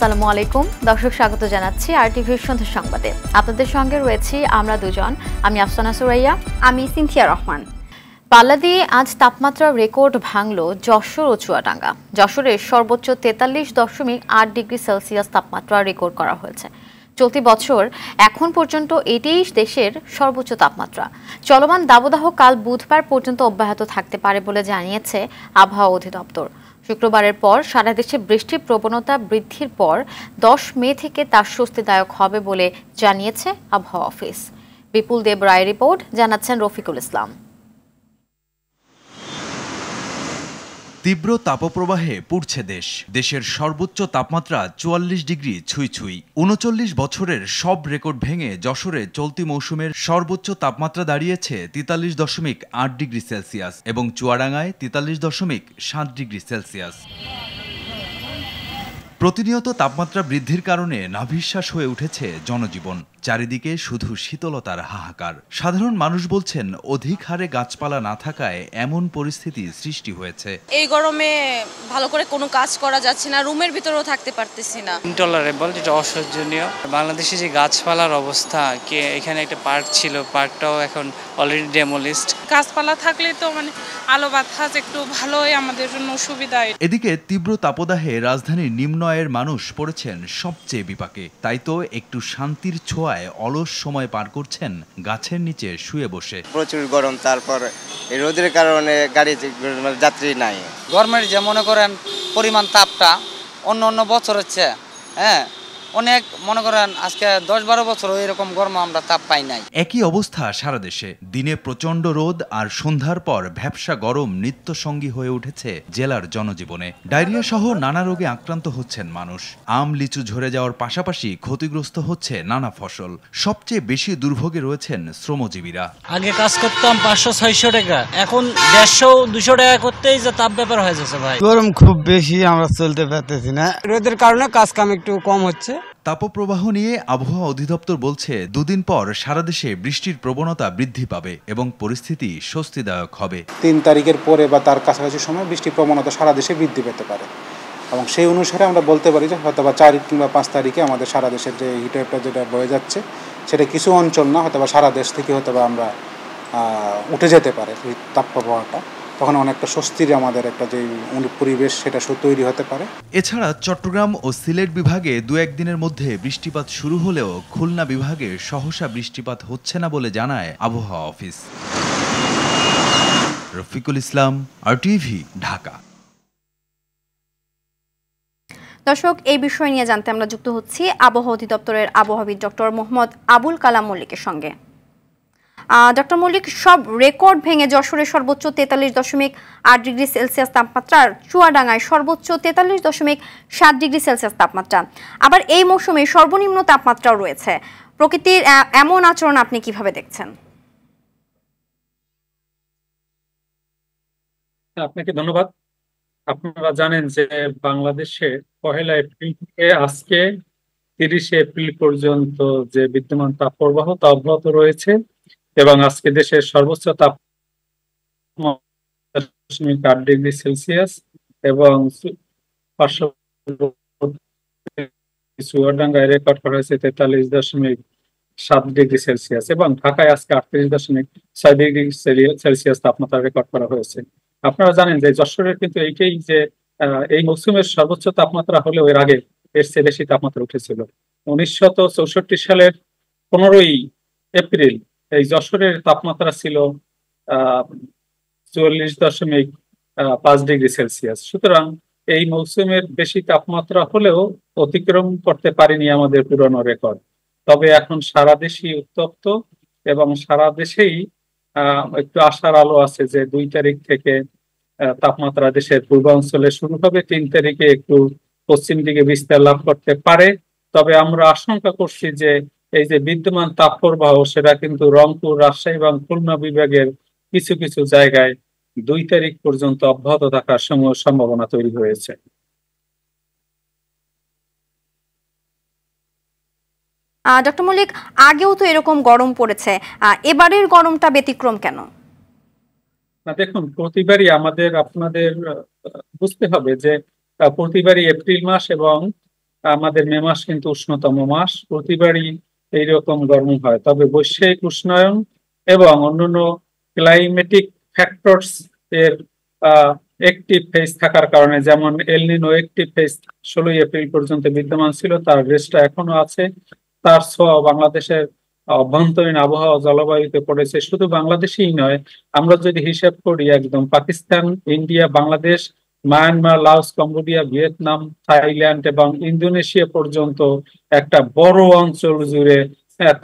আসসালামু আলাইকুম দর্শক, স্বাগত জানাচ্ছি আরটিভির সন্ধ্যা সংবাদে। আপনাদের সঙ্গে রয়েছি আমরা দুজন, আমি আফসানা সুরাইয়া, আমি সিনথিয়া রহমান। পাল্লা দিয়ে আজ তাপমাত্রা রেকর্ড ভাঙল যশোর ও চুয়াডাঙ্গা। যশোরের সর্বোচ্চ 43.8 ডিগ্রি সেলসিয়াস তাপমাত্রা রেকর্ড করা হয়েছে। চলতি বছর এখন পর্যন্ত এটিই দেশের সর্বোচ্চ তাপমাত্রা। চলমান দাবদাহ কাল বুধবার পর্যন্ত অব্যাহত থাকতে পারে বলে জানিয়েছে আবহাওয়া অধিদপ্তর। শুক্রবারের পর সারা দেশে বৃষ্টির প্রবণতা বৃদ্ধির পর 10 মে থেকে তা স্বস্তিদায়ক হবে বলে জানিয়েছে আবহাওয়া অফিস। বিপুল দেব রায় রিপোর্ট, জানাচ্ছেন রফিকুল ইসলাম। তীব্র তাপপ্রবাহে পুড়ছে দেশ। দেশের সর্বোচ্চ তাপমাত্রা 44 ডিগ্রি ছুঁই। 39 বছরের সব রেকর্ড ভেঙে যশোরে চলতি মৌসুমের সর্বোচ্চ তাপমাত্রা দাঁড়িয়েছে 43.8 ডিগ্রি সেলসিয়াস এবং চুয়াডাঙ্গায় 43.7 ডিগ্রি সেলসিয়াস। প্রতিনিয়ত তাপমাত্রা বৃদ্ধির কারণে নাভিশ্বাস হয়ে উঠেছে জনজীবন। চারিদিকে শুধু শীতলতার হাহাকার। সাধারণ মানুষ বলছেন অধিক হারে গাছপালা না থাকায় এমন পরিস্থিতি সৃষ্টি হয়েছে। এই গরমে ভালো করে কোনো কাজ করা যাচ্ছে না, রুমের ভিতরেও থাকতে পারতেছি না। ইনটলারেবল, যেটা অসহ্যনীয়। বাংলাদেশে যে গাছপালার অবস্থা, এখানে একটা পার্ক ছিল, পার্কটাও এখন অলরেডি ডেমোলিস্ট। গাছপালা থাকলে তো আলো বাতাস একটু ভালোই আমাদের জন্য সুবিধা। এদিকে তীব্র তাপদাহে রাজধানীর নিম্ন আয়ের মানুষ পড়েছেন সবচেয়ে বিপাকে। তাই তো একটু শান্তির ছোঁয়ায় অলস সময় পার করছেন গাছের নিচে শুয়ে বসে। প্রচুর গরম, তারপর এই রোদের কারণে গাড়ি যাত্রী নাই। গরমের যে মনে করেন পরিমাণ তাপটা অন্য বছর হচ্ছে অনেক, মনে করেন আজকে 10-12 বছর এরকম গরম আমরা তাপ পাই নাই। একই অবস্থা সারা দেশে। দিনে প্রচণ্ড রোদ আর সন্ধ্যার পর ভ্যাপসা গরম নিত্য সঙ্গী হয়ে উঠেছে জেলার জনজীবনে। ডায়রিয়া সহ নানা রোগে আক্রান্ত হচ্ছেন মানুষ। আম লিচু ঝরে যাওয়ার পাশাপাশি ক্ষতিগ্রস্ত হচ্ছে নানা ফসল। সবচেয়ে বেশি দুর্ভোগে রয়েছেন শ্রমজীবীরা। আগে কাজ করতাম 500-600 টাকা, এখন 150-200 টাকা করতেই যে তাপ ব্যাপার হয়ে যাচ্ছে ভাই। গরম খুব বেশি, আমরা চলতে পারতেছি না। রোদের কারণে কাজ কাম একটু কম হচ্ছে। তাপপ্রবাহ নিয়ে আবহাওয়া অধিদপ্তর বলছে দুদিন পর সারা দেশে বৃষ্টির প্রবণতা বৃদ্ধি পাবে এবং পরিস্থিতি স্বস্তিদায়ক হবে। 3 তারিখের পরে বা তার কাছাকাছি সময় বৃষ্টির প্রবণতা সারা দেশে বৃদ্ধি পেতে পারে এবং সেই অনুসারে আমরা বলতে পারি যে হয়তো বা 4 কিংবা 5 তারিখে আমাদের সারা দেশের যে হিটওয়েভটা যেটা বয়ে যাচ্ছে সেটা কিছু অঞ্চল না, হয়তো বা সারা দেশ থেকে হয়তো বা আমরা উঠে যেতে পারে এই তাপপ্রবাহটা। তখন অনেকটা স্বস্তির আমাদের একটা যে পরিবেশ সেটা তৈরি হতে পারে। এছাড়া চট্টগ্রাম ও সিলেট বিভাগে 2-1 দিনের মধ্যে বৃষ্টিপাত শুরু হলেও খুলনা বিভাগে সহসা বৃষ্টিপাত হচ্ছে না বলে জানায় আবহাওয়া অফিস। রফিকুল ইসলাম, আরটিভি, ঢাকা। দর্শক, এই বিষয় নিয়ে জানতে আমরা যুক্ত হচ্ছি আবহাওয়া অধিদপ্তরের আবহাওয়াবিদ ডক্টর মোহাম্মদ আবুল কালাম মল্লিকের সঙ্গে। ডক্টর মল্লিক, সব রেকর্ড ভেঙে যশোরের সর্বোচ্চ 43.8 ডিগ্রি সেলসিয়াস তাপমাত্রা, চুয়াডাঙ্গায় সর্বোচ্চ 43.7 ডিগ্রি সেলসিয়াস তাপমাত্রা। আবার এই মৌসুমে সর্বনিম্ন তাপমাত্রাও রয়েছে। প্রকৃতির এমন আচরণ আপনি কিভাবে দেখছেন? আপনাকে ধন্যবাদ। আপনারা জানেন যে বাংলাদেশে 1 এপ্রিল থেকে আজকে 30 এপ্রিল পর্যন্ত যে বিদ্যমান তাপপ্রবাহ তা অব্যাহত রয়েছে এবং আজকে দেশের সর্বোচ্চ তাপমাত্রা 8 ডিগ্রি সেলসিয়াস এবং চুয়াডাঙ্গায় রেকর্ড করা হয়েছে 43.7 ডিগ্রি সেলসিয়াস এবং ঢাকায় আজকে 38.6 ডিগ্রি সেলসিয়াস তাপমাত্রা রেকর্ড করা হয়েছে। আপনারা জানেন যে যশোরের কিন্তু এইটাই যে এই মৌসুমের সর্বোচ্চ তাপমাত্রা হলেও এর আগে এর চেয়ে বেশি তাপমাত্রা উঠেছিল। 1964 সালের 15 এপ্রিল এই যশোরের তাপমাত্রা ছিল 44.5 ডিগ্রি সেলসিয়াস। সুতরাং এই মৌসুমের বেশি তাপমাত্রা হলেও অতিক্রম করতে পারেনি আমাদের পুরনো রেকর্ড। তবে এখন সারা দেশই উত্তপ্ত এবং সারা দেশেই একটু আশার আলো আছে যে 2 তারিখ থেকে তাপমাত্রা দেশের পূর্বাঞ্চলে শুরু হবে, 3 তারিখে একটু পশ্চিম দিকে বিস্তার লাভ করতে পারে। তবে আমরা আশঙ্কা করছি যে এই যে বিদ্যমান তাপপ্রবাহ সেটা কিন্তু রংপুর, রাজশাহী এবং খুলনা বিভাগের কিছু কিছু জায়গায় 2 তারিখ পর্যন্ত অব্যাহত থাকার সম্ভাবনা তৈরি হয়েছে। ডক্টর মল্লিক, আগেও তো এরকম গরম পড়েছে, এবারের গরমটা ব্যতিক্রম কেন? না দেখুন, প্রতিবারই আপনাদের বুঝতে হবে যে প্রতিবারই এপ্রিল মাস এবং আমাদের মে মাস কিন্তু উষ্ণতম মাস, প্রতিবারই এইরকম গরম হয়। তবে বৈশ্বিক উষ্ণায়ন এবং অন্যান্য ক্লাইমেটিক ফ্যাক্টরস এর একটিভ ফেজ থাকার কারণে, যেমন এল নিনো একটিভ ফেজ 16 এপ্রিল পর্যন্ত বিদ্যমান ছিল, তার রেস্টটা এখনো আছে। তার ছোঁয়া বাংলাদেশের অভ্যন্তরীণ আবহাওয়া জলবায়ুতে পড়েছে। শুধু বাংলাদেশেই নয়, আমরা যদি হিসাব করি একদম Pakistan, India, Bangladesh, Myanmar, Laos, Cambodia, Vietnam, Thailand এবং ইন্দোনেশিয়া পর্যন্ত একটা বড় অঞ্চল জুড়ে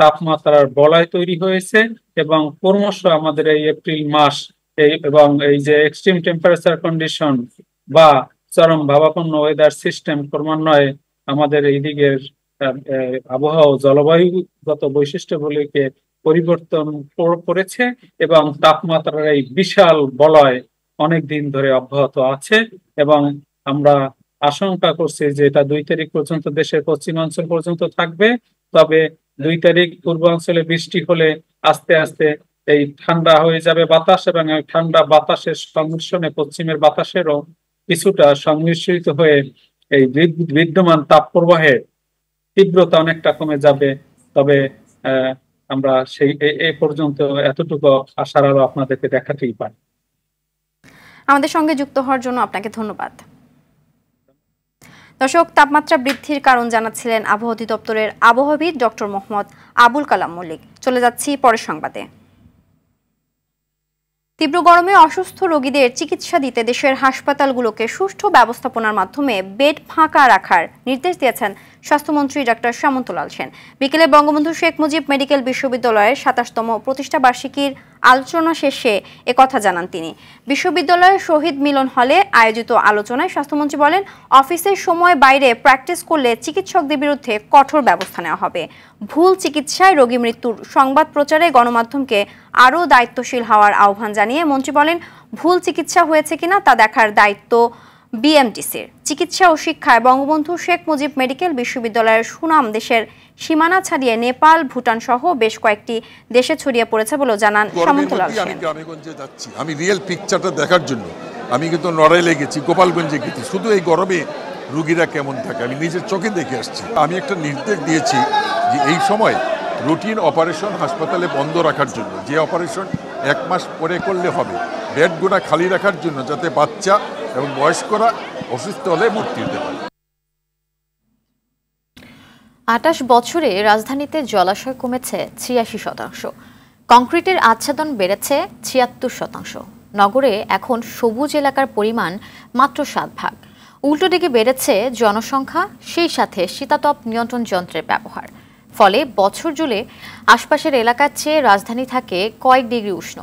তাপমাত্রার বলয় তৈরি হয়েছে। এবং ক্রমশ আমাদের এই এপ্রিল মাস এবং এই যে এক্সট্রিম টেম্পারেচার কন্ডিশন বা চরম ভাবাপন্ন ওয়েদার সিস্টেম ক্রমান্বয়ে আমাদের এই দিকের আবহাওয়া জলবায়ুগত বৈশিষ্ট্যগুলিকে পরিবর্তন করেছে এবং তাপমাত্রার এই বিশাল বলয় অনেক দিন ধরে অব্যাহত আছে। এবং আমরা আশঙ্কা করছি যে এটা 2 তারিখ পর্যন্ত দেশের পশ্চিমাঞ্চল পর্যন্ত থাকবে। তবে 2 তারিখ পূর্বাঞ্চলে বৃষ্টি হলে আস্তে আস্তে এই ঠান্ডা হয়ে যাবে বাতাস, এবং এই ঠান্ডা বাতাসের সংমিশ্রণে পশ্চিমের বাতাসেরও কিছুটা সংমিশ্রিত হয়ে এই বিদ্যমান তাপ প্রবাহের তীব্রতা অনেকটা কমে যাবে। তবে আমরা সেই এ পর্যন্ত এতটুকু আশার আলো আপনাদেরকে দেখাতেই পারি। আমাদের সঙ্গে যুক্ত হওয়ার জন্য আপনাকে ধন্যবাদ। দর্শক, তাপমাত্রা বৃদ্ধির কারণ জানাচ্ছিলেন আবহাওয়া অধিদপ্তরের আবহাওয়াবিদ ডক্টর মোহাম্মদ আবুল কালাম মল্লিক। চলে যাচ্ছি পরের সংবাদে। তীব্র গরমে অসুস্থ রোগীদের চিকিৎসা দিতে দেশের হাসপাতালগুলোকে সুষ্ঠু ব্যবস্থাপনার মাধ্যমে বেড ফাঁকা রাখার নির্দেশ দিয়েছেন স্বাস্থ্যমন্ত্রী ডক্টর সামন্তলাল সেন। বিকেলে বঙ্গবন্ধু শেখ মুজিব মেডিকেল বিশ্ববিদ্যালয়ের 27তম প্রতিষ্ঠা বার্ষিকীর আলোচনা শেষে একথা জানান তিনি। বিশ্ববিদ্যালয়ের শহীদ মিলন হলে আয়োজিত আলোচনায় স্বাস্থ্যমন্ত্রী বলেন, অফিসের সময় বাইরে প্র্যাকটিস করলে চিকিৎসকদের বিরুদ্ধে কঠোর ব্যবস্থা নেওয়া হবে। ভুল চিকিৎসায় রোগী মৃত্যুর সংবাদ প্রচারে গণমাধ্যমকে আরও দায়িত্বশীল হওয়ার আহ্বান জানিয়ে মন্ত্রী বলেন, ভুল চিকিৎসা হয়েছে কিনা তা দেখার দায়িত্ব বিএমটিসির। চিকিৎসা ও শিক্ষায় বঙ্গবন্ধু শেখ মুজিব মেডিকেল বিশ্ববিদ্যালয়ের সুনাম দেশের সীমানা ছাড়িয়ে নেপাল, ভুটান সহ বেশ কয়েকটি দেশে ছড়িয়ে পড়েছে বলেও জানান সামন্তলাল সেন। আমি রিয়েল পিকচারটা দেখার জন্য আমি কিন্তু নড়াইলে গেছি, গোপালগঞ্জে গেছি। শুধু এই গরমে রুগীরা কেমন থাকে আমি নিজের চোখে দেখে আসছি। আমি একটা নির্দেশ দিয়েছি যে এই সময় রুটিন অপারেশন হাসপাতালে বন্ধ রাখার জন্য, যে অপারেশন 1 মাস পরে করলে হবে, বেডগুলো খালি রাখার জন্য, যাতে বাচ্চা এবং বয়স্করা অসুস্থ হলে ভর্তি হতে পারে। 28 বছরে রাজধানীতে জলাশয় কমেছে 86%, কংক্রিটের আচ্ছাদন বেড়েছে 76%। নগরে এখন সবুজ এলাকার পরিমাণ মাত্র 7 ভাগ। উল্টো দিকে বেড়েছে জনসংখ্যা, সেই সাথে শীতাতপ নিয়ন্ত্রণ যন্ত্রের ব্যবহার। ফলে বছর জুড়ে আশপাশের এলাকার চেয়ে রাজধানী থাকে কয়েক ডিগ্রি উষ্ণ,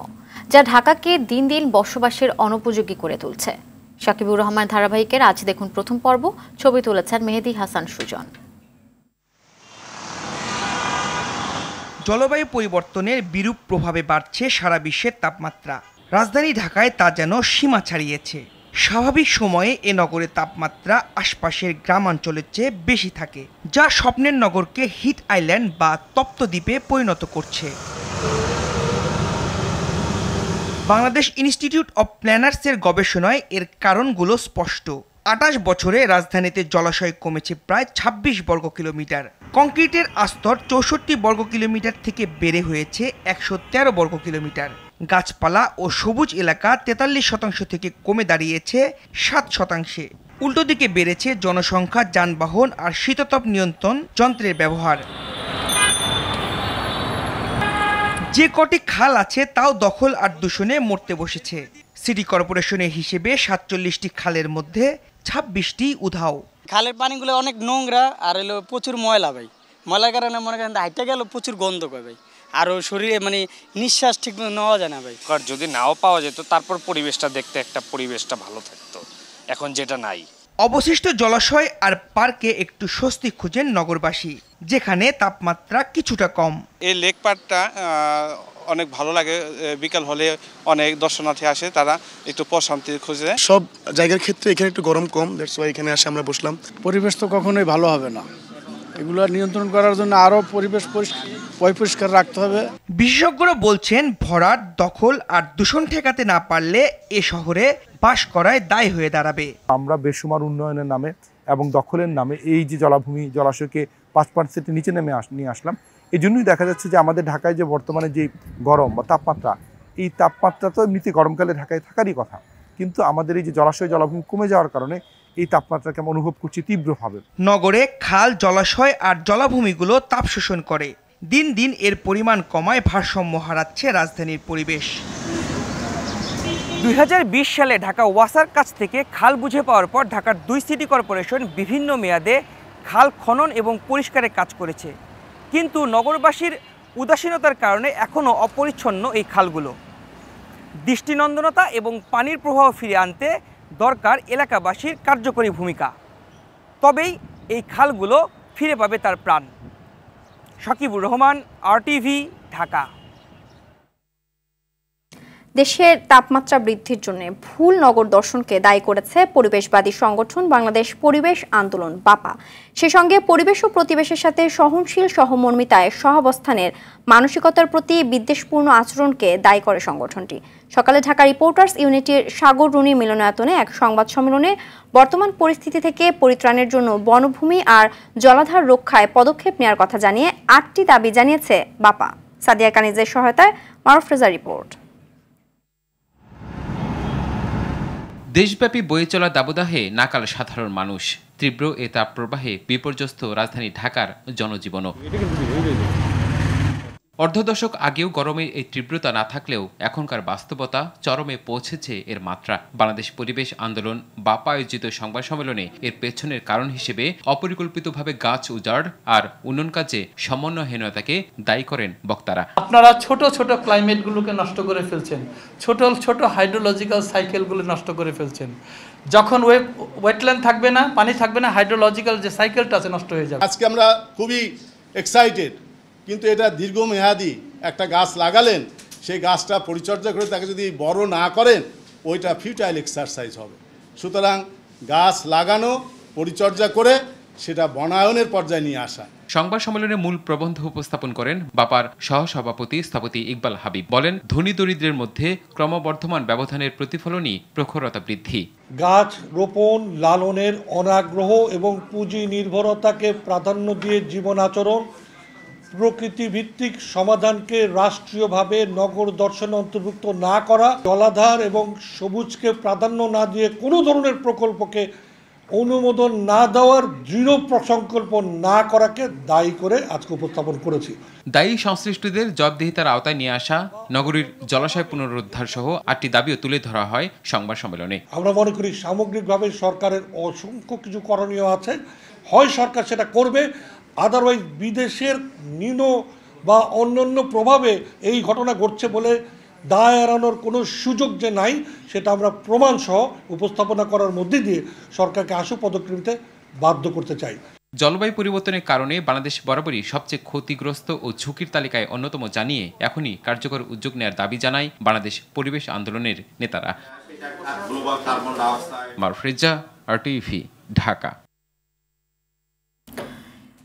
যা ঢাকাকে দিন দিন বসবাসের অনুপযোগী করে তুলছে। শাকিবুর রহমান ধারাবাহিকের আজ দেখুন প্রথম পর্ব। ছবি তুলেছেন মেহেদি হাসান সুজন। জলবায়ু পরিবর্তনের বিরূপ প্রভাবে বাড়ছে সারা বিশ্বের তাপমাত্রা। রাজধানী ঢাকায় তা যেন সীমা ছাড়িয়েছে। স্বাভাবিক সময়ে এ নগরের তাপমাত্রা আশপাশের গ্রামাঞ্চলের চেয়ে বেশি থাকে, যা স্বপ্নের নগরকে হিট আইল্যান্ড বা তপ্ত দ্বীপে পরিণত করছে। বাংলাদেশ ইনস্টিটিউট অব প্ল্যানার্সের গবেষণায় এর কারণগুলো স্পষ্ট। 28 বছরে রাজধানীতে জলাশয় কমেছে প্রায় 26 বর্গ কিলোমিটার। কংক্রিটের আস্তর 64 বর্গ কিলোমিটার থেকে বেড়ে হয়েছে 113 বর্গ কিলোমিটার। গাছপালা ও সবুজ এলাকা 43% থেকে কমে দাঁড়িয়েছে 7%। উল্টো দিকে বেড়েছে জনসংখ্যা, যানবাহন আর শীতাতপ নিয়ন্ত্রণ যন্ত্রের ব্যবহার। যে কটি খাল আছে তাও দখল আর দূষণে মরতে বসেছে। সিটি কর্পোরেশনের হিসেবে 47টি খালের মধ্যে 26টি উধাও। খালের পানিগুলো অনেক নোংরা আর হলো প্রচুর ময়লা ভাই। ময়লার কারণে মনে করেন হাইটে গেল প্রচুর গন্ধ পায় ভাই, আরও শরীরে মানে নিঃশ্বাস ঠিক নেওয়া যায় না ভাই। যদি নাও পাওয়া যেত তারপর পরিবেশটা দেখতে একটা পরিবেশটা ভালো থাকতো, এখন যেটা নাই। অবশিষ্ট জলাশয় আর পার্কে একটু স্বস্তি খুঁজেন নগরবাসী, যেখানে তাপমাত্রা কিছুটা কম। এই লেক পার্কটা অনেক ভালো লাগে, বিকাল হলে অনেক দর্শনার্থী আসে, তারা একটু প্রশান্তি খুঁজে। সব জায়গার ক্ষেত্রে এখানে একটু গরম কম, দ্যাটস ওয়াই এখানে আসে আমরা বসলাম। পরিবেশ তো কখনোই ভালো হবে না, এগুলো নিয়ন্ত্রণ করার জন্য আরও পরিবেশ পরিষ্কার রাখতে হবে। বিশেষজ্ঞরা বলছেন, ভরাট, দখল আর দূষণ ঠেকাতে না পারলে এ শহরে বাস করায় দায় হয়ে দাঁড়াবে। আমরা বেসুমার উন্নয়নের নামে এবং দখলের নামে এই যে জলাভূমি জলাশয়কে 5% নিচে নিয়ে আসলাম। এই জন্যই দেখা যাচ্ছে যে আমাদের ঢাকায় যে বর্তমানে যে গরম বা তাপমাত্রা, এই তাপমাত্রা তো এমনিতে গরমকালে ঢাকায় থাকারই কথা, কিন্তু আমাদের এই যে জলাশয় জলাভূমি কমে যাওয়ার কারণে এই তাপমাত্রাকে আমরা অনুভব করছি তীব্রভাবে। নগরে খাল, জলাশয় আর জলাভূমিগুলো তাপ শোষণ করে। দিন দিন এর পরিমাণ কমায় ভারসাম্য হারাচ্ছে রাজধানীর পরিবেশ। 2020 সালে ঢাকা ওয়াসার কাছ থেকে খাল বুঝে পাওয়ার পর ঢাকার 2 সিটি কর্পোরেশন বিভিন্ন মেয়াদে খাল খনন এবং পরিষ্কারের কাজ করেছে, কিন্তু নগরবাসীর উদাসীনতার কারণে এখনও অপরিচ্ছন্ন এই খালগুলো। দৃষ্টিনন্দনতা এবং পানির প্রবাহ ফিরিয়ে আনতে দরকার এলাকাবাসীর কার্যকরী ভূমিকা, তবেই এই খালগুলো ফিরে পাবে তার প্রাণ। সাকিবুর রহমান, RTV, ঢাকা। দেশের তাপমাত্রা বৃদ্ধির জন্য ভুল নগর দর্শনকে দায়ী করেছে পরিবেশবাদী সংগঠন বাংলাদেশ পরিবেশ আন্দোলন বাপা। সেই সঙ্গে পরিবেশ ও প্রতিবেশের সাথে সহনশীল সহমর্মিতায় সহাবস্থানের মানসিকতার প্রতি বিদ্বেষপূর্ণ আচরণকে দায়ী করে সংগঠনটি। সকালে ঢাকা রিপোর্টার্স ইউনিটির সাগর রুনি মিলনায়তনে এক সংবাদ সম্মেলনে বর্তমান পরিস্থিতি থেকে পরিত্রাণের জন্য বনভূমি আর জলাধার রক্ষায় পদক্ষেপ নেওয়ার কথা জানিয়ে 8টি দাবি জানিয়েছে বাপা। সাদিয়া কানিজের সহায়তায় মারুফ রেজা রিপোর্ট। দেশব্যাপী বয়ে চলা দাবদাহে নাকাল সাধারণ মানুষ। তীব্র এ তাপপ্রবাহে বিপর্যস্ত রাজধানী ঢাকার জনজীবনও। অর্ধদশক আগেও গরমের এই তীব্রতা না থাকলেও এখনকার বাস্তবতা চরমে পৌঁছেছে এর মাত্রা। বাংলাদেশ পরিবেশ আন্দোলন বাপা আয়োজিত সংবাদ সম্মেলনে এর পেছনের কারণ হিসেবে অপরিকল্পিতভাবে গাছ উজাড় আর উন্নয়ন কাজে সমন্বয়হীনতাকে দায়ী করেন বক্তারা। আপনারা ছোট ছোট ক্লাইমেটগুলোকে নষ্ট করে ফেলছেন, ছোট ছোট হাইড্রোলজিক্যাল সাইকেলগুলো নষ্ট করে ফেলছেন। যখন ওয়েটল্যান্ড থাকবে না, পানি থাকবে না, হাইড্রোলজিক্যাল যে সাইকেলটা আছে নষ্ট হয়ে যাবে। আজকে আমরা খুবই এক্সাইটেড, কিন্তু এটা দীর্ঘমেয়াদী। একটা গাছ লাগালেন, সেই গাছটা পরিচর্যা করে তাকে যদি বড় না করেন, ওইটা ফিউটাইল এক্সারসাইজ হবে। সুতরাং গাছ লাগানো, পরিচর্যা করে সেটা বনায়নের পর্যায়ে নিয়ে আসা। সংবাদ সম্মেলনে মূল প্রবন্ধ উপস্থাপন করেন বাপার সহসভাপতি স্থপতি ইকবাল হাবিব। বলেন, ধনী দরিদ্রের মধ্যে ক্রমবর্ধমান ব্যবধানের প্রতিফলনই প্রখরতা বৃদ্ধি। গাছ রোপণ, লালনের অনাগ্রহ এবং পুঁজি নির্ভরতাকে প্রাধান্য দিয়ে জীবন আচরণ, প্রকৃতিভিত্তিক সমাধানকে রাষ্ট্রীয়ভাবে নগর দর্শনে অন্তর্ভুক্ত না করা, জলাধার এবং সবুজকে প্রাধান্য না দিয়ে কোনো ধরনের প্রকল্পকে অনুমোদন না দেওয়ার দৃঢ় সংকল্প না করাকে দায়ী করে আজকে উপস্থাপন করেছি। দায়ী সংশ্লিষ্টদের জবাবদিহিতার আওতায় নিয়ে আসা, নগরীর জলাশয় পুনরুদ্ধার সহ 8টি দাবিও তুলে ধরা হয় সংবাদ সম্মেলনে। আমরা মনে করি সামগ্রিকভাবে সরকারের অসংখ্য কিছু করণীয় আছে, হয় সরকার সেটা করবে, আদারওয়াইজ বিদেশের নিম্ন বা অন্যান্য প্রভাবে এই ঘটনা ঘটছে বলে দায় এড়ানোর কোনো সুযোগ যে নাই, সেটা আমরা প্রমাণসহ উপস্থাপনা করার মধ্যে দিয়ে সরকারকে আশু পদক্ষেপ নিতে বাধ্য করতে চাই। জলবায়ু পরিবর্তনের কারণে বাংলাদেশ বরাবরই সবচেয়ে ক্ষতিগ্রস্ত ও ঝুঁকির তালিকায় অন্যতম জানিয়ে এখনই কার্যকর উদ্যোগ নেওয়ার দাবি জানায় বাংলাদেশ পরিবেশ আন্দোলনের নেতারা। মারুফ রেজা, RTV, ঢাকা।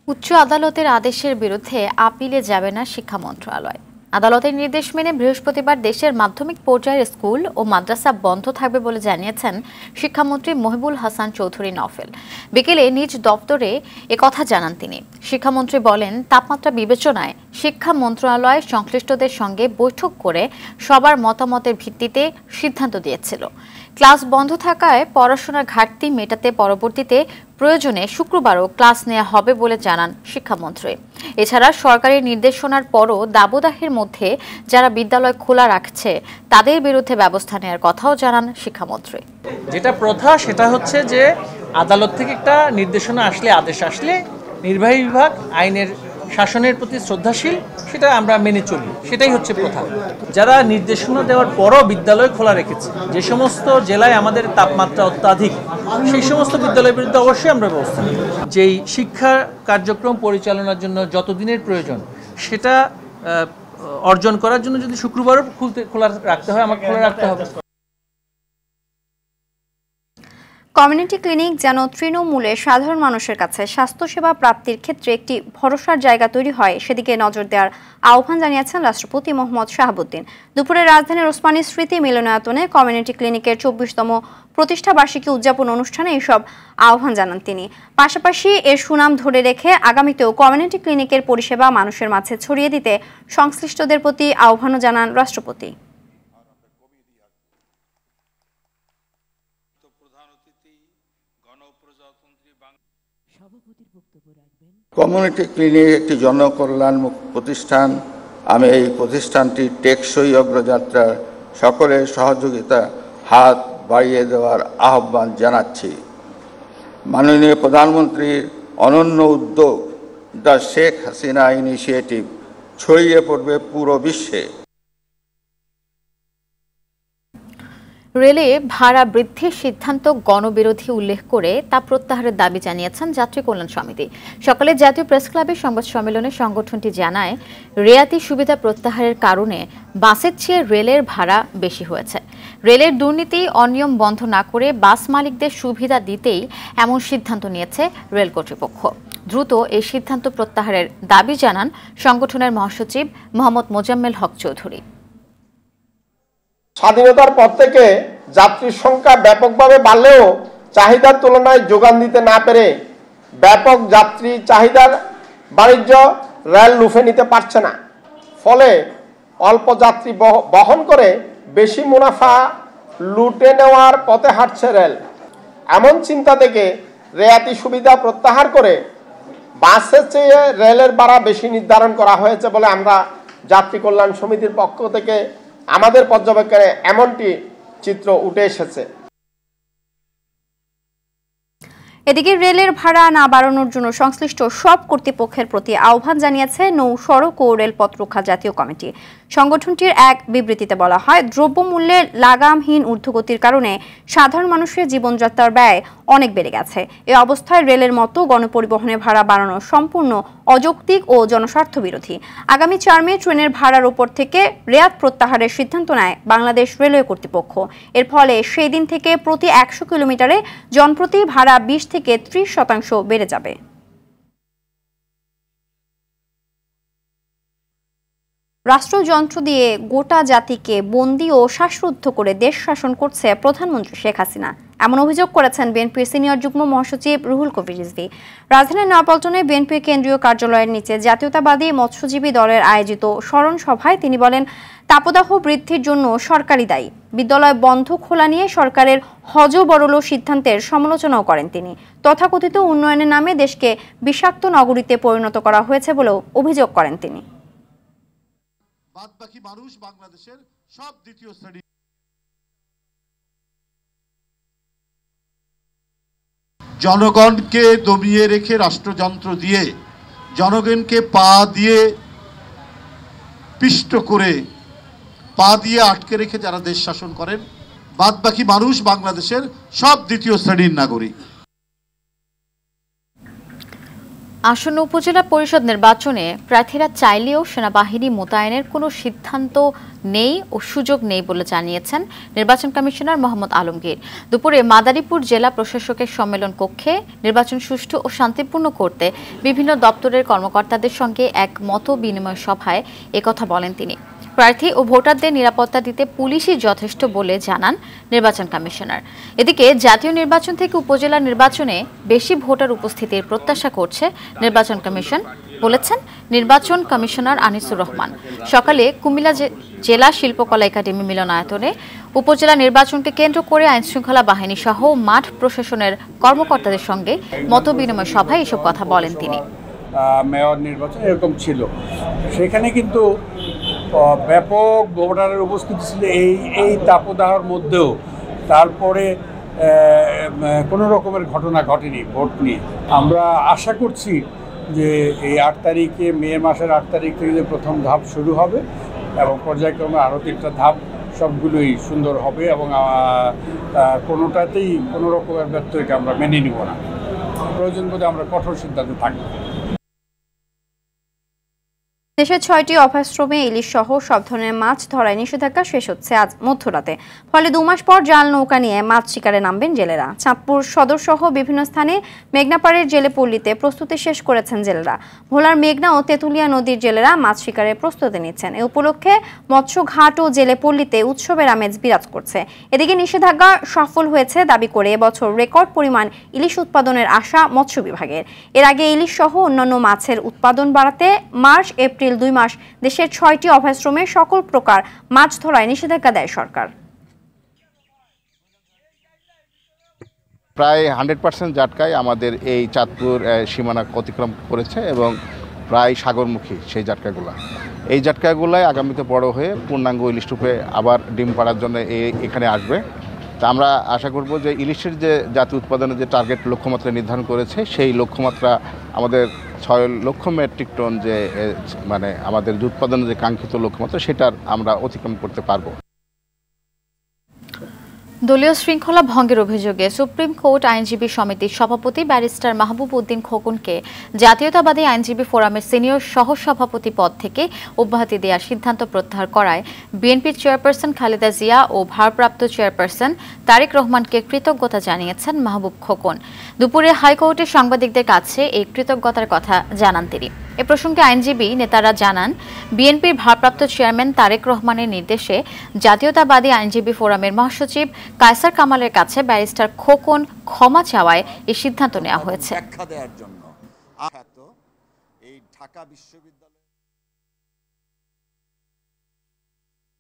উচ্চ আদালতের আদেশের বিরুদ্ধে আপিলে যাবে না শিক্ষা মন্ত্রণালয়। আদালতের নির্দেশ মেনে বৃহস্পতিবার দেশের মাধ্যমিক পর্যায়ের স্কুল ও মাদ্রাসা বন্ধ থাকবে বলে জানিয়েছেন শিক্ষামন্ত্রী মহিবুল হাসান চৌধুরী নফেল। বিকেলে নিজ দপ্তরে একথা জানান তিনি। শিক্ষামন্ত্রী বলেন, তাপমাত্রা বিবেচনায় শিক্ষা মন্ত্রণালয় সংশ্লিষ্টদের সঙ্গে বৈঠক করে সবার মতামতের ভিত্তিতে সিদ্ধান্ত দিয়েছিল। ক্লাস বন্ধ থাকায় পড়াশোনার ঘাটতি মেটাতে পরবর্তীতে প্রয়োজনে শুক্রবারও ক্লাস নেওয়া হবে বলে জানান শিক্ষামন্ত্রী। এছাড়া সরকারি নির্দেশনার পরও দাবদাহের মধ্যে যারা বিদ্যালয় খোলা রাখছে তাদের বিরুদ্ধে ব্যবস্থা নেওয়ার কথাও জানান শিক্ষামন্ত্রী। যেটা প্রথা সেটা হচ্ছে যে আদালত থেকে একটা নির্দেশনা আসলে, আদেশ আসলে নির্বাহী বিভাগ আইনের শাসনের প্রতি শ্রদ্ধাশীল, সেটা আমরা মেনে চলি, সেটাই হচ্ছে প্রথা। যারা নির্দেশনা দেওয়ার পরও বিদ্যালয় খোলা রেখেছে, যে সমস্ত জেলায় আমাদের তাপমাত্রা অত্যাধিক, সেই সমস্ত বিদ্যালয়ের বিরুদ্ধে অবশ্যই আমরা ব্যবস্থা নেব। যেই শিক্ষা কার্যক্রম পরিচালনার জন্য যত দিনের প্রয়োজন, সেটা অর্জন করার জন্য যদি শুক্রবারও খোলা রাখতে হয়, আমাকে খোলা রাখতে হবে। কমিউনিটি ক্লিনিক যেন তৃণমূলে সাধারণ মানুষের কাছে স্বাস্থ্যসেবা প্রাপ্তির ক্ষেত্রে একটি ভরসার জায়গা তৈরি হয় সেদিকে নজর দেওয়ার আহ্বান জানিয়েছেন রাষ্ট্রপতি মোহাম্মদ শাহাবুদ্দিন। দুপুরে রাজধানীর ওসমানী স্মৃতি মিলনায়তনে কমিউনিটি ক্লিনিকের ২৪তম প্রতিষ্ঠা বার্ষিকী উদযাপন অনুষ্ঠানে এইসব আহ্বান জানান তিনি। পাশাপাশি এর সুনাম ধরে রেখে আগামীতেও কমিউনিটি ক্লিনিকের পরিষেবা মানুষের মাঝে ছড়িয়ে দিতে সংশ্লিষ্টদের প্রতি আহ্বানও জানান রাষ্ট্রপতি। কমিউনিটি ক্লিনিক একটি জনকল্যাণমুখী প্রতিষ্ঠান। আমি এই প্রতিষ্ঠানটির টেকসই অগ্রযাত্রা সকলের সহযোগিতা হাত বাড়িয়ে দেওয়ার আহ্বান জানাচ্ছি। মাননীয় প্রধানমন্ত্রীর অনন্য উদ্যোগ দ্য শেখ হাসিনা ইনিশিয়েটিভ ছড়িয়ে পড়বে পুরো বিশ্বে। রেলে ভাড়া বৃদ্ধির সিদ্ধান্ত গণবিরোধী উল্লেখ করে তা প্রত্যাহারের দাবি জানিয়েছেন যাত্রী কল্যাণ সমিতি। সকালে জাতীয় প্রেস ক্লাবের সংবাদ সম্মেলনে সংগঠনটি জানায়, রেয়াতি সুবিধা প্রত্যাহারের কারণে বাসের চেয়ে রেলের ভাড়া বেশি হয়েছে। রেলের দুর্নীতি অনিয়ম বন্ধ না করে বাস মালিকদের সুবিধা দিতেই এমন সিদ্ধান্ত নিয়েছে রেল কর্তৃপক্ষ। দ্রুত এই সিদ্ধান্ত প্রত্যাহারের দাবি জানান সংগঠনের মহাসচিব মোহাম্মদ মোজাম্মেল হক চৌধুরী। স্বাধীনতার পর থেকে যাত্রীর সংখ্যা ব্যাপকভাবে বাড়লেও চাহিদার তুলনায় যোগান দিতে না পেরে ব্যাপক যাত্রী চাহিদার বাণিজ্য রেল লুফে নিতে পারছে না। ফলে অল্প যাত্রী বহন করে বেশি মুনাফা লুটে নেওয়ার পথে হাঁটছে রেল। এমন চিন্তা থেকে রেয়াতি সুবিধা প্রত্যাহার করে বাসের চেয়ে রেলের ভাড়া বেশি নির্ধারণ করা হয়েছে বলে আমরা যাত্রী কল্যাণ সমিতির পক্ষ থেকে আমাদের পর্যবেক্ষণে এমনটি চিত্র উঠে এসেছে। এদিকে রেলের ভাড়া না বাড়ানোর জন্য সংশ্লিষ্ট সব কর্তৃপক্ষের প্রতি আহ্বান জানিয়েছে নৌ সড়ক ও রেলপথ রক্ষা জাতীয় কমিটি। সংগঠনটির এক বিবৃতিতে বলা হয়, দ্রব্যমূল্যের লাগামহীন ঊর্ধ্বগতির কারণে সাধারণ মানুষের জীবনযাত্রার ব্যয় অনেক বেড়ে গেছে। এ অবস্থায় রেলের মতো গণপরিবহনের ভাড়া বাড়ানো সম্পূর্ণ অযৌক্তিক ও জনস্বার্থ বিরোধী। আগামী ৪ মে ট্রেনের ভাড়ার উপর থেকে রেয়াত প্রত্যাহারের সিদ্ধান্ত নেয় বাংলাদেশ রেলওয়ে কর্তৃপক্ষ। এর ফলে সেই দিন থেকে প্রতি ১০০ কিলোমিটারে জনপ্রতি ভাড়া ২০ থেকে ৩০% বেড়ে যাবে। রাষ্ট্রযন্ত্র দিয়ে গোটা জাতিকে বন্দী ও শ্বাসরুদ্ধ করে দেশ শাসন করছে প্রধানমন্ত্রী শেখ হাসিনা, এমন অভিযোগ করেছেন বিএনপির সিনিয়র যুগ্ম মহাসচিব রুহুল কবির রিজভী। রাজধানীর নয়াপল্টনে বিএনপির কেন্দ্রীয় কার্যালয়ের নিচে জাতীয়তাবাদী মৎস্যজীবী দলের আয়োজিত স্মরণ সভায় তিনি বলেন, তাপদাহ বৃদ্ধির জন্য সরকারই দায়ী। বিদ্যালয় বন্ধ খোলা নিয়ে সরকারের হযবরল সিদ্ধান্তের সমালোচনাও করেন তিনি। তথাকথিত উন্নয়নের নামে দেশকে বিষাক্ত নগরীতে পরিণত করা হয়েছে বলেও অভিযোগ করেন তিনি। বাদবাকি মানুষ বাংলাদেশের সব দ্বিতীয় শ্রেণী। জনগণকে দমিয়ে রেখে রাষ্ট্রযন্ত্র দিয়ে জনগণকে পা দিয়ে পিষ্ট করে পা দিয়ে আটকে রেখে যারা দেশ শাসন করেন, বাদবাকি মানুষ বাংলাদেশের সব দ্বিতীয় শ্রেণীর নাগরিক। আসন্ন উপজেলা পরিষদ নির্বাচনে প্রার্থীরা চাইলেও সেনাবাহিনী মোতায়েনের কোনো সিদ্ধান্ত নেই ও সুযোগ নেই বলে জানিয়েছেন নির্বাচন কমিশনার মোহাম্মদ আলমগীর। দুপুরে মাদারীপুর জেলা প্রশাসকের সম্মেলন কক্ষে নির্বাচন সুষ্ঠু ও শান্তিপূর্ণ করতে বিভিন্ন দপ্তরের কর্মকর্তাদের সঙ্গে এক মত বিনিময় সভায় একথা বলেন তিনি। প্রার্থী ও ভোটারদের নিরাপত্তা দিতে পুলিশই যথেষ্ট বলে জানান নির্বাচন কমিশনার। এদিকে জাতীয় নির্বাচন থেকে উপজেলা নির্বাচনে বেশি ভোটার উপস্থিতির প্রত্যাশা করছে নির্বাচন কমিশন, বলেছেন নির্বাচন কমিশনার আনিসুর রহমান। সকালে কুমিল্লা জেলা শিল্পকলা একাডেমি মিলনায়তনে উপজেলা নির্বাচনকে কেন্দ্র করে আইনশৃঙ্খলা বাহিনী সহ মাঠ প্রশাসনের কর্মকর্তাদের সঙ্গে মতবিনিময় সভায় এসব কথা বলেন তিনি। মেয়র নির্বাচন এরকম ছিল, সেখানে কিন্তু ব্যাপক ভোটারের উপস্থিতি ছিল এই তাপদাহর মধ্যেও। তারপরে কোনো রকমের ঘটনা ঘটেনি ভোট নিয়ে। আমরা আশা করছি যে এই ৮ তারিখে, মে মাসের ৮ তারিখ থেকে যে প্রথম ধাপ শুরু হবে এবং পর্যায়ক্রমে আরও ৩টা ধাপ, সবগুলোই সুন্দর হবে এবং কোনোটাতেই কোনো রকমের ব্যত্যয়কে আমরা মেনে নিব না। প্রয়োজন বোধে আমরা কঠোর সিদ্ধান্তে থাকব। দেশের 6টি অভয়াশ্রমে ইলিশ সহ সব ধরনের মাছ ধরায় নিষেধাজ্ঞা শেষ হচ্ছে আজ মধ্যরাতে। ফলে 2 মাস পর জাল নৌকা নিয়ে মাছ শিকারে নামবেন জেলেরা। চাঁদপুর সদর সহ বিভিন্ন স্থানে মেঘনাপাড়ের জেলে পল্লীতে প্রস্তুতি শেষ করেছেন জেলেরা। ভোলার মেঘনা ও তেঁতুলিয়া নদীর জেলেরা মাছ শিকারের প্রস্তুতি নিচ্ছেন। এ উপলক্ষে মৎস্যঘাট ও জেলে পল্লীতে উৎসবের আমেজ বিরাজ করছে। এদিকে নিষেধাজ্ঞা সফল হয়েছে দাবি করে এবছর রেকর্ড পরিমাণ ইলিশ উৎপাদনের আশা মৎস্য বিভাগের। এর আগে ইলিশ সহ অন্যান্য মাছের উৎপাদন বাড়াতে মার্চ এপ্রিল 2 মাস দেশের 6টি অভয়াশ্রমে সকল প্রকার মাছ ধরায় নিষেধাজ্ঞা দেয় সরকার। প্রায় 100% জাটকায় আমাদের এই চাঁদপুর সীমানা অতিক্রম করেছে এবং প্রায় সাগরমুখী সেই জাটকাগুলো। এই জাটকাগুলাই আগামীতে বড় হয়ে পূর্ণাঙ্গ ইলিশ রূপে আবার ডিম পাড়ার জন্য এখানে আসবে। তা আমরা আশা করব যে ইলিশের যে জাতীয় উৎপাদনের যে টার্গেট লক্ষ্যমাত্রা নির্ধারণ করেছে সেই লক্ষ্যমাত্রা আমাদের 6 লক্ষ মেট্রিক টন যে মানে আমাদের উৎপাদনের যে কাঙ্ক্ষিত লক্ষ্যমাত্রা সেটার আমরা অতিক্রম করতে পারবো। দলীয় শৃঙ্খলা ভঙ্গের অভিযোগে সুপ্রিম কোর্ট আইনজীবী সমিতির সভাপতি ব্যারিস্টার মাহবুব উদ্দিন খোকনকে জাতীয়তাবাদী আইনজীবী ফোরামের সিনিয়র সহসভাপতি পদ থেকে অব্যাহতি দেওয়ার সিদ্ধান্ত প্রত্যাহার করায় বিএনপির চেয়ারপারসন খালেদা জিয়া ও ভারপ্রাপ্ত চেয়ারপারসন তারেক রহমানকে কৃতজ্ঞতা জানিয়েছেন মাহবুব খোকন। দুপুরে হাইকোর্টে সাংবাদিকদের কাছে এই কৃতজ্ঞতার কথা জানান তিনি। এ প্রসঙ্গে আইনজীবী নেতারা জানান, বিএনপির ভারপ্রাপ্ত চেয়ারম্যান তারেক রহমানের নির্দেশে জাতীয়তাবাদী আইনজীবী ফোরামের মহাসচিব কায়সার কামালের কাছে ব্যারিস্টার খোকন ক্ষমা চাওয়ায় এই সিদ্ধান্ত নেওয়া হয়েছে।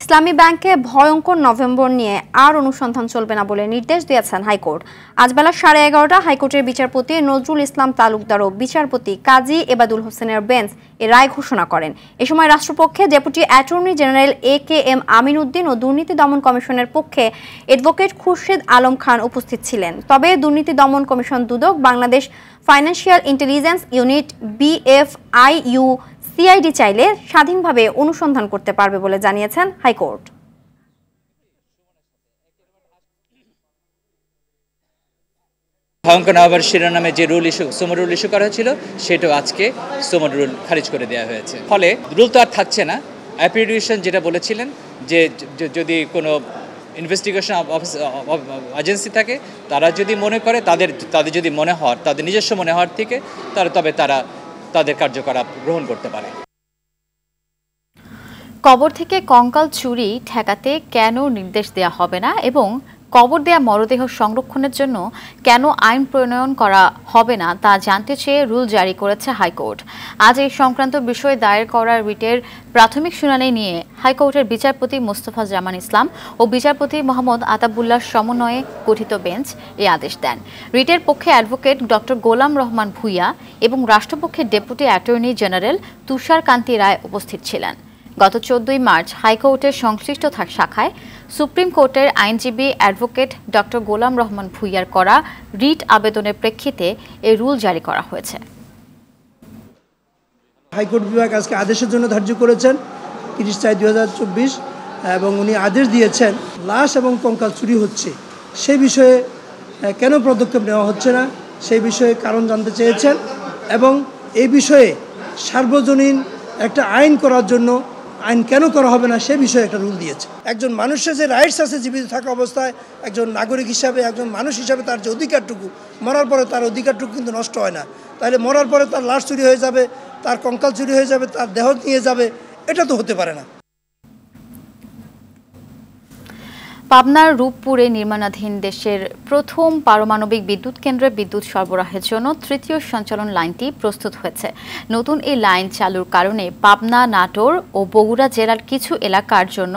ইসলামী ব্যাংকে ভয়ঙ্কর নভেম্বর নিয়ে আর অনুসন্ধান চলবে না বলে নির্দেশ দিয়েছেন হাইকোর্ট। আজ বেলা 11:30 হাইকোর্টের বিচারপতি নজরুল ইসলাম তালুকদার ও বিচারপতি কাজী এবাদুল হোসেনের বেঞ্চ এ রায় ঘোষণা করেন। এ সময় রাষ্ট্রপক্ষে deputy attorney general AKM Amin Uddin ও দুর্নীতি দমন কমিশনের পক্ষে অ্যাডভোকেট খুরশিদ আলম খান উপস্থিত ছিলেন। তবে দুর্নীতি দমন commission Dudok, Bangladesh financial intelligence unit BFIU CID চাইলে স্বাধীনভাবে অনুসন্ধান করতে পারবে বলে জানিয়েছেন হাইকোর্ট। ভয়ঙ্কর নভেম্বর শিরোনামে যে সুমো রুল ইস্যু করা হয়েছিল সেটাও আজকে সুমো রুল খারিজ করে দেওয়া হয়েছে। ফলে রুল তো আর থাকছে না। অ্যাপ্রিডিউশন যেটা বলেছিলেন যে যদি কোনো ইনভেস্টিগেশন এজেন্সি থাকে, তারা যদি মনে করে তাদের যদি মনে হয় তাদের নিজস্ব মনে হওয়ার থেকে তবে তারা তাদের কার্যকলাপ গ্রহণ করতে পারে। কবর থেকে কঙ্কাল চুরি ঠেকাতে কেন নির্দেশ দেয়া হবে না এবং কবর দেয়া মরদেহ সংরক্ষণের জন্য কেন আইন প্রণয়ন করা হবে না তা জানতে চেয়ে রুল জারি করেছে হাইকোর্ট। আজ এই সংক্রান্ত বিষয়ে দায়ের করা রিটের প্রাথমিক শুনানি নিয়ে হাইকোর্টের বিচারপতি মোস্তফা জামান ইসলাম ও বিচারপতি মোহাম্মদ আতাবুল্লাহর সমন্বয়ে গঠিত বেঞ্চ এই আদেশ দেন। রিটের পক্ষে অ্যাডভোকেট ডক্টর গোলাম রহমান ভূঁইয়া এবং রাষ্ট্রপক্ষের ডেপুটি অ্যাটর্নি জেনারেল তুষার কান্তি রায় উপস্থিত ছিলেন। গত 14 মার্চ হাইকোর্টের সংশ্লিষ্ট শাখায় সুপ্রিম কোর্টের আইনজীবী অ্যাডভোকেট ডক্টর গোলাম রহমান ভূঁইয়ার করা রিট আবেদনের প্রেক্ষিতে এই রুল জারি করা হয়েছে। হাইকোর্ট বিভাগ আজকে আদেশের জন্য ধার্য করেছেন 30/4/2024 এবং উনি আদেশ দিয়েছেন লাশ এবং কঙ্কাল চুরি হচ্ছে সেই বিষয়ে কেন পদক্ষেপ নেওয়া হচ্ছে না সেই বিষয়ে কারণ জানতে চেয়েছেন এবং এই বিষয়ে সার্বজনীন একটা আইন করার জন্য আইন কেন করা হবে না সে বিষয়ে একটা রুল দিয়েছে। একজন মানুষের যে রাইটস আছে জীবিত থাকা অবস্থায়, একজন নাগরিক হিসাবে, একজন মানুষ হিসাবে তার যে অধিকারটুকু, মরার পরে তার অধিকারটুকু কিন্তু নষ্ট হয় না। তাহলে মরার পরে তার লাশ চুরি হয়ে যাবে, তার কঙ্কাল চুরি হয়ে যাবে, তার দেহ নিয়ে যাবে, এটা তো হতে পারে না। পাবনার রূপপুরে নির্মাণাধীন দেশের প্রথম পারমাণবিক বিদ্যুৎ কেন্দ্রে বিদ্যুৎ সরবরাহের জন্য তৃতীয় সঞ্চালন লাইনটি প্রস্তুত হয়েছে। নতুন এই লাইন চালুর কারণে পাবনা, নাটোর ও বগুড়া জেলার কিছু এলাকার জন্য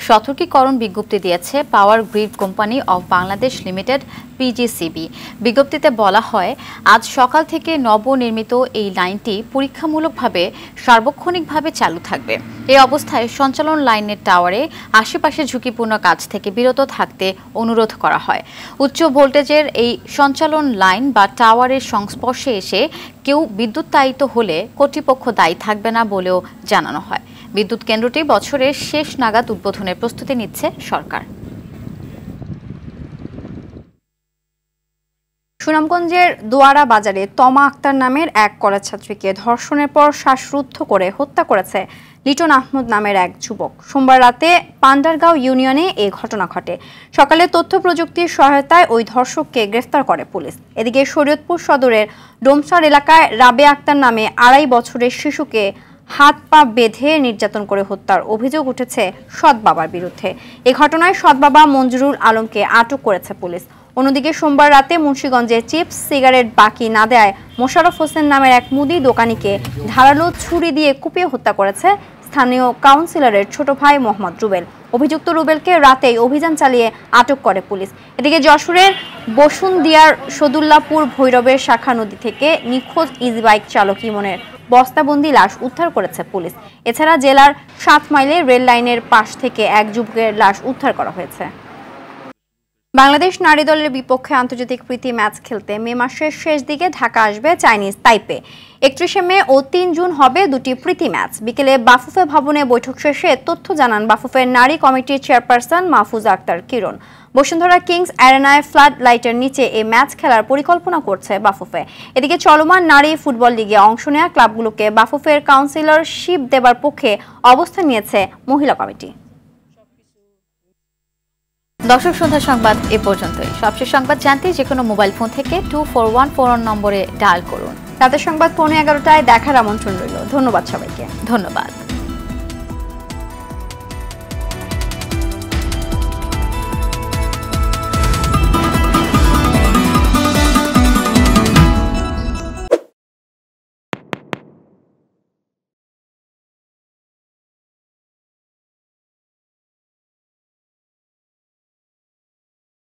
সতর্কীকরণ বিজ্ঞপ্তি দিয়েছে power grid company of Bangladesh limited PGCB। বিজ্ঞপ্তিতে বলা হয়, আজ সকাল থেকে নবনির্মিত এই লাইনটি পরীক্ষামূলকভাবে সার্বক্ষণিকভাবে চালু থাকবে। এই অবস্থায় সঞ্চালন লাইনের টাওয়ারে আশেপাশে ঝুঁকিপূর্ণ কাজ থেকে বিরত থাকতে অনুরোধ করা হয়। উচ্চ ভোল্টেজের এই সঞ্চালন লাইন বা টাওয়ারের সংস্পর্শে এসে কেউ বিদ্যুতায়িত হলে কর্তৃপক্ষ দায়ী থাকবে না বলেও জানানো হয়। বিদ্যুৎ কেন্দ্রটি বছরের শেষ নাগাদ উদ্বোধনের প্রস্তুতি নিচ্ছে সরকার। সুনামগঞ্জের দোয়ারা বাজারে তমা আক্তার নামের এক কলেজ ছাত্রীকে ধর্ষণের পর শ্বাসরুদ্ধ করে হত্যা করেছে লিটন আহমদ নামের এক যুবক। সোমবার রাতে পান্ডারগাঁও ইউনিয়নে এই ঘটনা ঘটে। সকালে তথ্য প্রযুক্তির সহায়তায় ওই ধর্ষককে গ্রেফতার করে পুলিশ। এদিকে শরীয়তপুর সদরের ডোমসার এলাকায় রাবে আক্তার নামে 2.5 বছরের শিশুকে হাত পা বেঁধে নির্যাতন করে হত্যার অভিযোগ উঠেছে সৎ বাবার বিরুদ্ধে। এই ঘটনায় সৎ বাবা মঞ্জুরুল আলমকে আটক করেছে পুলিশ। অন্যদিকে সোমবার রাতে মুন্সিগঞ্জে চিপস সিগারেট বাকি না দেয় মোশাররফ হোসেন নামের এক মুদি দোকানিকে ধারালো ছুরি দিয়ে কুপিয়ে হত্যা করেছে স্থানীয় কাউন্সিলরের ছোট ভাই মোহাম্মদ রুবেল। অভিযুক্ত রুবেলকে রাতেই অভিযান চালিয়ে আটক করে পুলিশ। এদিকে যশোরের বসুন্দিয়ার সদুল্লাপুর ভৈরবের শাখা নদী থেকে নিখোঁজ ইজিবাইক চালক ইমনের বস্তাবন্দি লাশ উদ্ধার করেছে পুলিশ। এছাড়া জেলার 7 মাইলে রেল লাইনের পাশ থেকে এক যুবকের লাশ উদ্ধার করা হয়েছে। বাংলাদেশ নারী দলের বিপক্ষে আন্তর্জাতিক প্রীতি ম্যাচ খেলতে মে মাসের শেষ দিকে ঢাকা আসবে চাইনিজ তাইপে। 31 মে ও 3 জুন হবে দুটি প্রীতি ম্যাচ। বিকেলে বাফুফে ভবনে বৈঠক শেষে তথ্য জানান বাফুফের নারী কমিটির চেয়ারপারসন মাহফুজা আক্তার কিরণ। বসুন্ধরা কিংস অ্যারেনায় ফ্লাড লাইটের নিচে এই ম্যাচ খেলার পরিকল্পনা করছে বাফুফে। এদিকে চলমান নারী ফুটবল লিগে অংশ নেওয়া ক্লাবগুলোকে বাফুফের কাউন্সিলরশিপ দেবার পক্ষে অবস্থান নিয়েছে মহিলা কমিটি। দর্শক, সন্ধ্যা সংবাদ এ পর্যন্তই। সবশেষ সংবাদ জানতে যে কোনো মোবাইল ফোন থেকে 2414 নম্বরে ডায়াল করুন। রাতের সংবাদ 11:15টায় দেখার আমন্ত্রণ রইল। ধন্যবাদ সবাইকে। ধন্যবাদ।